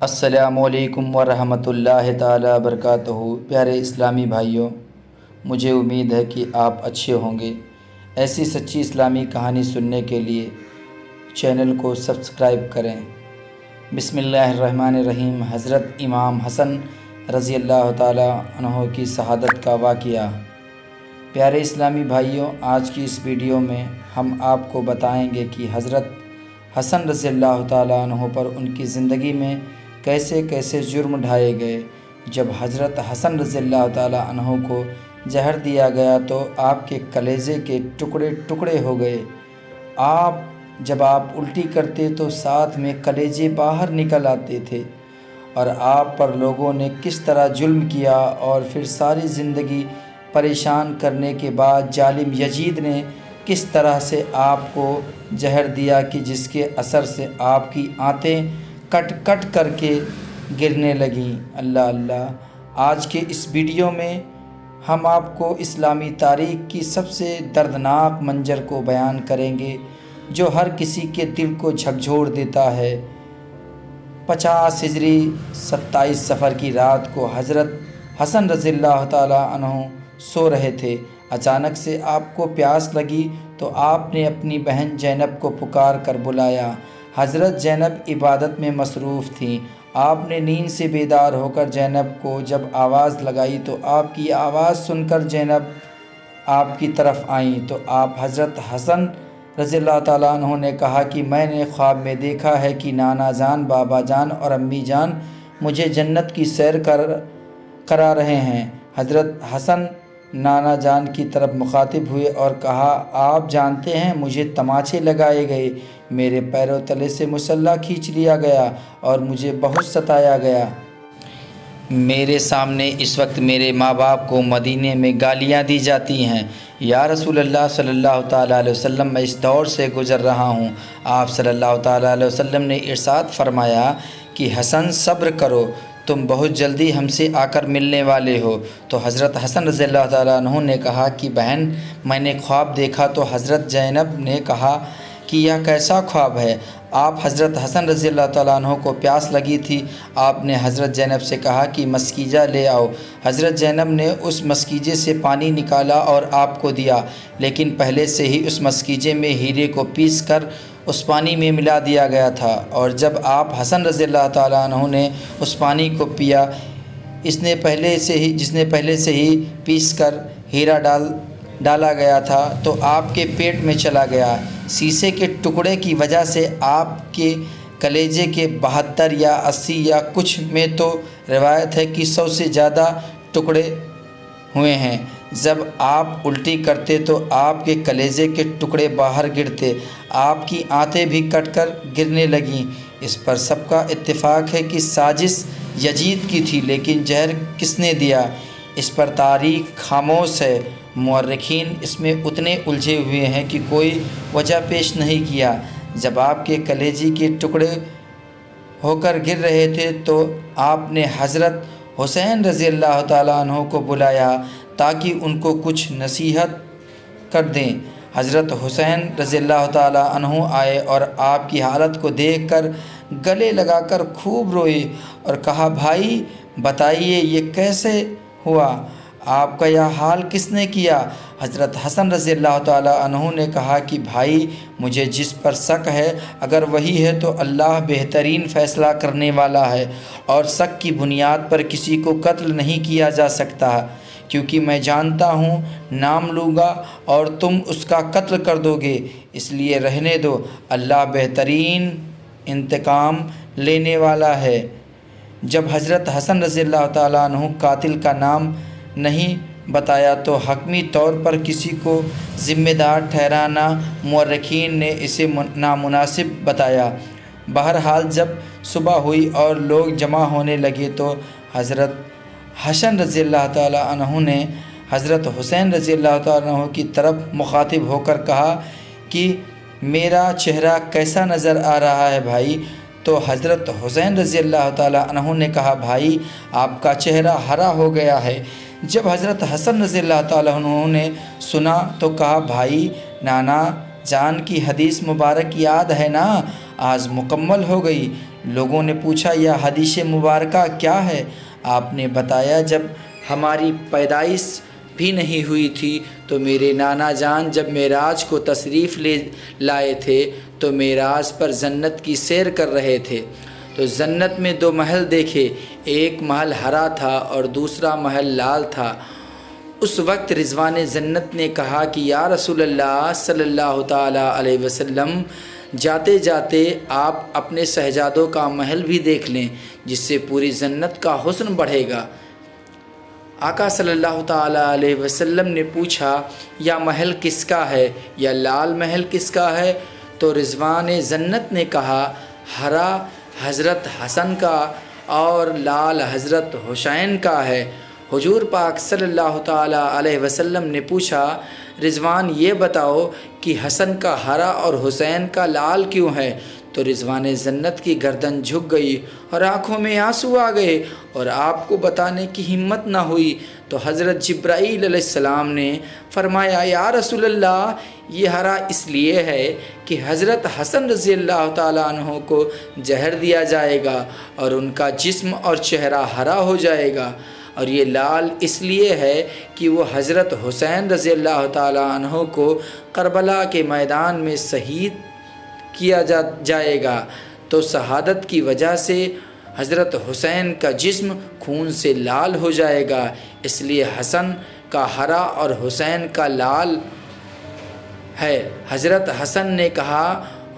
السلام علیکم ورحمۃ اللہ تعالی وبرکاتہ۔ پیارے اسلامی بھائیوں، مجھے امید ہے کہ آپ اچھے ہوں گے۔ ایسی سچی اسلامی کہانی سننے کے لیے چینل کو سبسکرائب کریں۔ بسم اللہ الرحمن الرحیم۔ حضرت امام حسن رضی اللہ تعالی عنہ کی شہادت کا واقعہ۔ پیارے اسلامی بھائیوں، آج کی اس ویڈیو میں ہم آپ کو بتائیں گے کہ حضرت حسن رضی اللہ تعالی عنہ پر ان کی زندگی میں کیسے کیسے جرم ڈھائے گئے۔ جب حضرت حسن رضی اللہ تعالی عنہ کو زہر دیا گیا تو آپ کے کلیجے کے ٹکڑے ٹکڑے ہو گئے۔ جب آپ الٹی کرتے تو ساتھ میں کلیجے باہر نکل آتے تھے، اور آپ پر لوگوں نے کس طرح ظلم کیا، اور پھر ساری زندگی پریشان کرنے کے بعد ظالم یزید نے کس طرح سے آپ کو زہر دیا کہ جس کے اثر سے آپ کی آنتیں کٹ کٹ کر کے گرنے لگیں۔ اللہ اللہ۔ آج کے اس ویڈیو میں ہم آپ کو اسلامی تاریخ کی سب سے دردناک منظر کو بیان کریں گے جو ہر کسی کے دل کو جھکجھوڑ دیتا ہے۔ 50 ہجری 27 صفر کی رات کو حضرت حسن رضی اللہ تعالی عنہ سو رہے تھے۔ اچانک سے آپ کو پیاس لگی تو آپ نے اپنی بہن زینب کو پکار کر بلایا۔ حضرت زینب عبادت میں مصروف تھیں۔ آپ نے نیند سے بیدار ہو کر زینب کو جب آواز لگائی تو آپ کی آواز سن کر زینب آپ کی طرف آئیں تو آپ حضرت حسن رضی اللہ تعالیٰ عنہ نے کہا کہ میں نے خواب میں دیکھا ہے کہ نانا جان، بابا جان اور امی جان مجھے جنت کی سیر کرا رہے ہیں۔ حضرت حسن نانا جان کی طرف مخاطب ہوئے اور کہا، آپ جانتے ہیں مجھے تماچے لگائے گئے، میرے پیروں تلے سے مسلح کھینچ لیا گیا اور مجھے بہت ستایا گیا۔ میرے سامنے اس وقت میرے ماں باپ کو مدینے میں گالیاں دی جاتی ہیں۔ یا رسول اللہ صلی اللہ تعالیٰ علیہ وسلم، میں اس دور سے گزر رہا ہوں۔ آپ صلی اللہ تعالیٰ علیہ وسلم نے ارشاد فرمایا کہ حسن صبر کرو، تم بہت جلدی ہم سے آ کر ملنے والے ہو۔ تو حضرت حسن رضی اللہ تعالیٰ عنہ نے کہا کہ بہن، میں نے خواب دیکھا۔ تو حضرت زینب نے کہا کہ یہ کیسا خواب ہے؟ آپ حضرت حسن رضی اللہ تعالیٰ عنہ کو پیاس لگی تھی۔ آپ نے حضرت زینب سے کہا کہ مسکیجہ لے آؤ۔ حضرت زینب نے اس مسکیجے سے پانی نکالا اور آپ کو دیا، لیکن پہلے سے ہی اس مسکیجے میں ہیرے کو پیس کر اس پانی میں ملا دیا گیا تھا، اور جب آپ حسن رضی اللہ تعالیٰ عنہ نے اس پانی کو پیا، جس نے پہلے سے ہی پیس کر ہیرا ڈالا گیا تھا تو آپ کے پیٹ میں چلا گیا۔ شیشے کے ٹکڑے کی وجہ سے آپ کے کلیجے کے 72 یا 80 یا کچھ میں تو روایت ہے کہ 100 سے زیادہ ٹکڑے ہوئے ہیں۔ جب آپ الٹی کرتے تو آپ کے کلیجے کے ٹکڑے باہر گرتے، آپ کی آنتیں بھی کٹ کر گرنے لگیں۔ اس پر سب کا اتفاق ہے کہ سازش یزید کی تھی، لیکن زہر کس نے دیا، اس پر تاریخ خاموش ہے۔ مورخین اس میں اتنے الجھے ہوئے ہیں کہ کوئی وجہ پیش نہیں کیا۔ جب آپ کے کلیجے کے ٹکڑے ہو کر گر رہے تھے تو آپ نے حضرت حسین رضی اللہ تعالیٰ عنہ کو بلایا تاکہ ان کو کچھ نصیحت کر دیں۔ حضرت حسین رضی اللہ تعالیٰ عنہ آئے اور آپ کی حالت کو دیکھ کر گلے لگا کر خوب روئے اور کہا، بھائی بتائیے یہ کیسے ہوا؟ آپ کا یہ حال کس نے کیا؟ حضرت حسن رضی اللہ تعالیٰ عنہ نے کہا کہ بھائی، مجھے جس پر شک ہے اگر وہی ہے تو اللہ بہترین فیصلہ کرنے والا ہے، اور شک کی بنیاد پر کسی کو قتل نہیں کیا جا سکتا، کیونکہ میں جانتا ہوں نام لوں گا اور تم اس کا قتل کر دو گے، اس لیے رہنے دو، اللہ بہترین انتقام لینے والا ہے۔ جب حضرت حسن رضی اللہ تعالیٰ عنہ قاتل کا نام نہیں بتایا تو حتمی طور پر کسی کو ذمہ دار ٹھہرانا مورخین نے اسے نامناسب بتایا۔ بہرحال جب صبح ہوئی اور لوگ جمع ہونے لگے تو حضرت حسن رضی اللہ تعالیٰ عنہ نے حضرت حسین رضی اللہ تعالیٰ عنہ کی طرف مخاطب ہو کر کہا کہ میرا چہرہ کیسا نظر آ رہا ہے بھائی؟ تو حضرت حسین رضی اللہ تعالیٰ عنہ نے کہا، بھائی آپ کا چہرہ ہرا ہو گیا ہے۔ جب حضرت حسن رضی اللہ تعالیٰ عنہ نے سنا تو کہا، بھائی نانا جان کی حدیث مبارک یاد ہے نا؟ آج مکمل ہو گئی، لوگوں نے پوچھا یہ حدیث مبارکہ کیا ہے؟ آپ نے بتایا جب ہماری پیدائش بھی نہیں ہوئی تھی تو میرے نانا جان جب معراج کو تشریف لے لائے تھے تو معراج پر جنت کی سیر کر رہے تھے تو جنت میں 2 محل دیکھے، ایک محل ہرا تھا اور دوسرا محل لال تھا۔ اس وقت رضوان جنت نے کہا کہ یا رسول اللہ صلی اللہ تعالیٰ علیہ وسلم، جاتے جاتے آپ اپنے شہزادوں کا محل بھی دیکھ لیں جس سے پوری جنت کا حسن بڑھے گا۔ آقا صلی اللہ تعالیٰ علیہ وسلم نے پوچھا یا محل کس کا ہے یا لال محل کس کا ہے؟ تو رضوان جنت نے کہا ہرا حضرت حسن کا اور لال حضرت حسین کا ہے۔ حضور پاک صلی اللہ تعالیٰ علیہ وسلم نے پوچھا رضوان یہ بتاؤ کہ حسن کا ہرا اور حسین کا لال کیوں ہے؟ تو رضوان جنت کی گردن جھک گئی اور آنکھوں میں آنسو آ گئے اور آپ کو بتانے کی ہمت نہ ہوئی۔ تو حضرت جبرائیل علیہ السلام نے فرمایا یا رسول اللہ، یہ ہرا اس لیے ہے کہ حضرت حسن رضی اللہ تعالیٰ عنہ کو زہر دیا جائے گا اور ان کا جسم اور چہرہ ہرا ہو جائے گا، اور یہ لال اس لیے ہے کہ وہ حضرت حسین رضی اللہ تعالیٰ عنہ کو کربلا کے میدان میں شہید کیا جائے گا، تو شہادت کی وجہ سے حضرت حسین کا جسم خون سے لال ہو جائے گا، اس لیے حسن کا ہرا اور حسین کا لال ہے۔ حضرت حسن نے کہا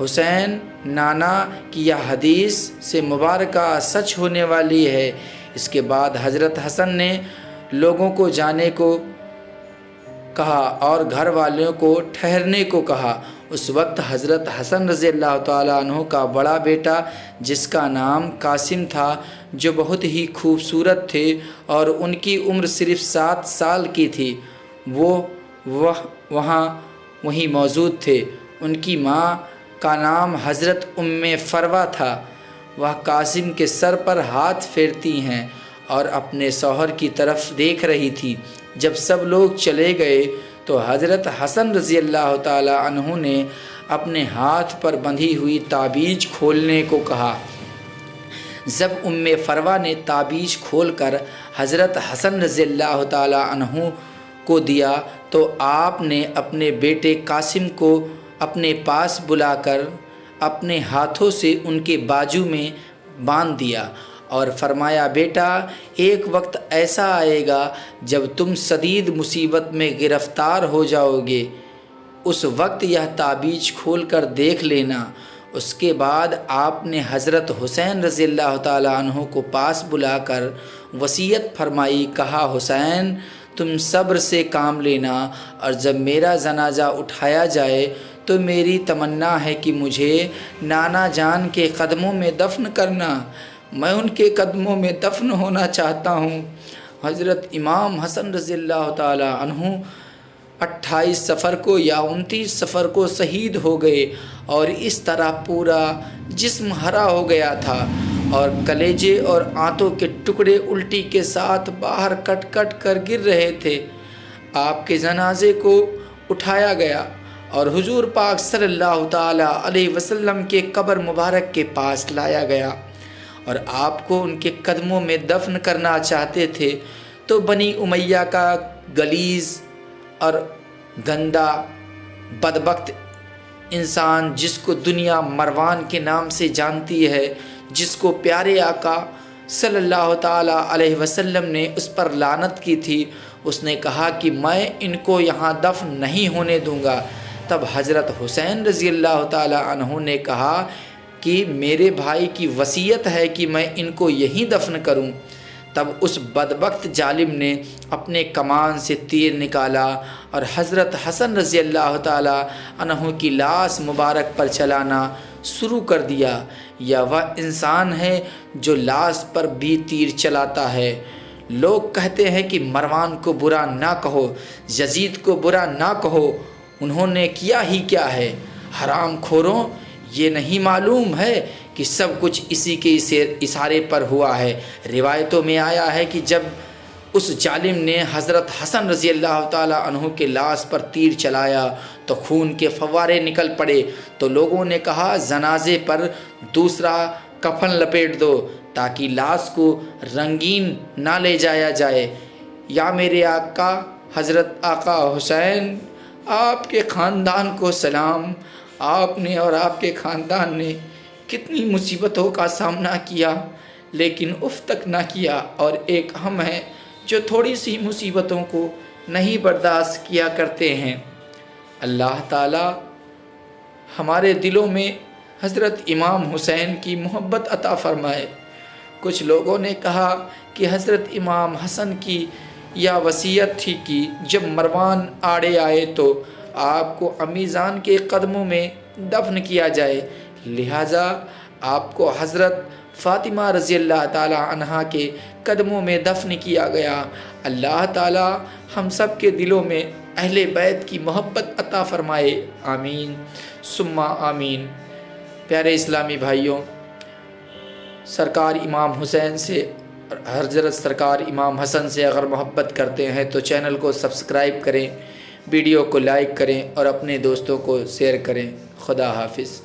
حسین نانا کی یہ حدیث سے مبارکہ سچ ہونے والی ہے۔ اس کے بعد حضرت حسن نے لوگوں کو جانے کو کہا اور گھر والوں کو ٹھہرنے کو کہا۔ اس وقت حضرت حسن رضی اللہ تعالیٰ عنہ کا بڑا بیٹا جس کا نام قاسم تھا، جو بہت ہی خوبصورت تھے اور ان کی عمر صرف 7 سال کی تھی، وہ وہیں موجود تھے۔ ان کی ماں کا نام حضرت فروہ تھا۔ وہ قاسم کے سر پر ہاتھ پھیرتی ہیں اور اپنے شوہر کی طرف دیکھ رہی تھی۔ جب سب لوگ چلے گئے تو حضرت حسن رضی اللہ تعالیٰ عنہ نے اپنے ہاتھ پر بندھی ہوئی تعبیذ کھولنے کو کہا۔ جب فروہ نے تعبیذ کھول کر حضرت حسن رضی اللہ تعالیٰ عنہ کو دیا تو آپ نے اپنے بیٹے قاسم کو اپنے پاس بلا کر اپنے ہاتھوں سے ان کے بازو میں باندھ دیا اور فرمایا بیٹا، ایک وقت ایسا آئے گا جب تم شدید مصیبت میں گرفتار ہو جاؤ گے، اس وقت یہ تعبیذ کھول کر دیکھ لینا۔ اس کے بعد آپ نے حضرت حسین رضی اللہ تعالیٰ عنہ کو پاس بلا کر وصیت فرمائی، کہا حسین تم صبر سے کام لینا اور جب میرا جنازہ اٹھایا جائے تو میری تمنا ہے کہ مجھے نانا جان کے قدموں میں دفن کرنا، میں ان کے قدموں میں دفن ہونا چاہتا ہوں۔ حضرت امام حسن رضی اللہ تعالیٰ عنہ 28 صفر کو یا 29 صفر کو شہید ہو گئے اور اس طرح پورا جسم ہرا ہو گیا تھا اور کلیجے اور آنتوں کے ٹکڑے الٹی کے ساتھ باہر کٹ کٹ کر گر رہے تھے۔ آپ کے جنازے کو اٹھایا گیا اور حضور پاک صلی اللہ تعالیٰ علیہ وسلم کے قبر مبارک کے پاس لایا گیا اور آپ کو ان کے قدموں میں دفن کرنا چاہتے تھے، تو بنی امیہ کا غلیظ اور گندا بدبخت انسان جس کو دنیا مروان کے نام سے جانتی ہے، جس کو پیارے آقا صلی اللہ تعالیٰ علیہ وسلم نے اس پر لعنت کی تھی، اس نے کہا کہ میں ان کو یہاں دفن نہیں ہونے دوں گا۔ تب حضرت حسین رضی اللہ تعالیٰ عنہ نے کہا کہ میرے بھائی کی وصیت ہے کہ میں ان کو یہیں دفن کروں۔ تب اس بدبخت ظالم نے اپنے کمان سے تیر نکالا اور حضرت حسن رضی اللہ تعالیٰ عنہ کی لاش مبارک پر چلانا شروع کر دیا۔ یا وہ انسان ہے جو لاش پر بھی تیر چلاتا ہے۔ لوگ کہتے ہیں کہ مروان کو برا نہ کہو، یزید کو برا نہ کہو، انہوں نے کیا ہی کیا ہے؟ حرام خوروں، یہ نہیں معلوم ہے کہ سب کچھ اسی کے اشارے پر ہوا ہے۔ روایتوں میں آیا ہے کہ جب اس ظالم نے حضرت حسن رضی اللہ تعالیٰ عنہ کے لاش پر تیر چلایا تو خون کے فوارے نکل پڑے، تو لوگوں نے کہا جنازے پر دوسرا کفن لپیٹ دو تاکہ لاش کو رنگین نہ لے جایا جائے۔ یا میرے آقا حضرت آقا حسین، آپ کے خاندان کو سلام، آپ نے اور آپ کے خاندان نے کتنی مصیبتوں کا سامنا کیا لیکن اف تک نہ کیا، اور ایک ہم ہیں جو تھوڑی سی مصیبتوں کو نہیں برداشت کیا کرتے ہیں۔ اللہ تعالی ہمارے دلوں میں حضرت امام حسین کی محبت عطا فرمائے۔ کچھ لوگوں نے کہا کہ حضرت امام حسن کی یہ وصیت تھی کہ جب مروان آڑے آئے تو آپ کو امی جان کے قدموں میں دفن کیا جائے، لہٰذا آپ کو حضرت فاطمہ رضی اللہ تعالی عنہا کے قدموں میں دفن کیا گیا۔ اللہ تعالی ہم سب کے دلوں میں اہل بیت کی محبت عطا فرمائے، آمین ثم آمین۔ پیارے اسلامی بھائیوں، سرکار امام حسین سے، حضرت سرکار امام حسن سے اگر محبت کرتے ہیں تو چینل کو سبسکرائب کریں، ویڈیو کو لائک کریں اور اپنے دوستوں کو شیئر کریں۔ خدا حافظ۔